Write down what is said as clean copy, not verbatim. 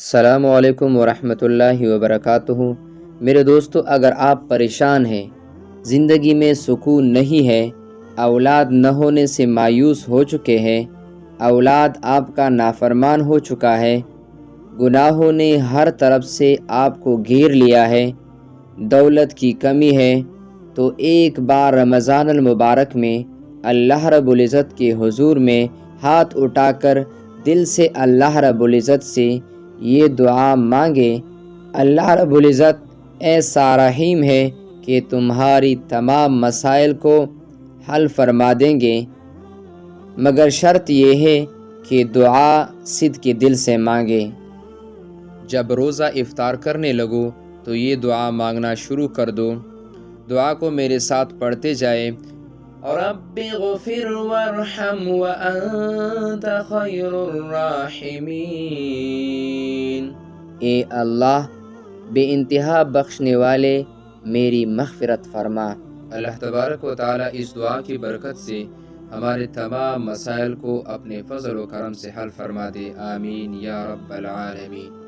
السلام علیکم ورحمۃ اللہ وبرکاتہ۔ میرے دوستو، اگر آپ پریشان ہیں، زندگی میں سکون نہیں ہے، اولاد نہ ہونے سے مایوس ہو چکے ہیں، اولاد آپ کا نافرمان ہو چکا ہے، گناہوں نے ہر طرف سے آپ کو گھیر لیا ہے، دولت کی کمی ہے، تو ایک بار رمضان المبارک میں اللہ رب العزت کے حضور میں ہاتھ اٹھا کر دل سے اللہ رب العزت سے یہ دعا مانگے۔ اللہ رب العزت ایسا رحیم ہے کہ تمہاری تمام مسائل کو حل فرما دیں گے، مگر شرط یہ ہے کہ دعا صدق کے دل سے مانگے۔ جب روزہ افطار کرنے لگو تو یہ دعا مانگنا شروع کر دو۔ دعا کو میرے ساتھ پڑھتے جائے، رب اغفر وارحم وانت خیر الراحمین۔ اے اللہ، بے انتہا بخشنے والے، میری مغفرت فرما۔ اللہ تبارک و تعالیٰ اس دعا کی برکت سے ہمارے تمام مسائل کو اپنے فضل و کرم سے حل فرما دے، آمین یا رب العالمین۔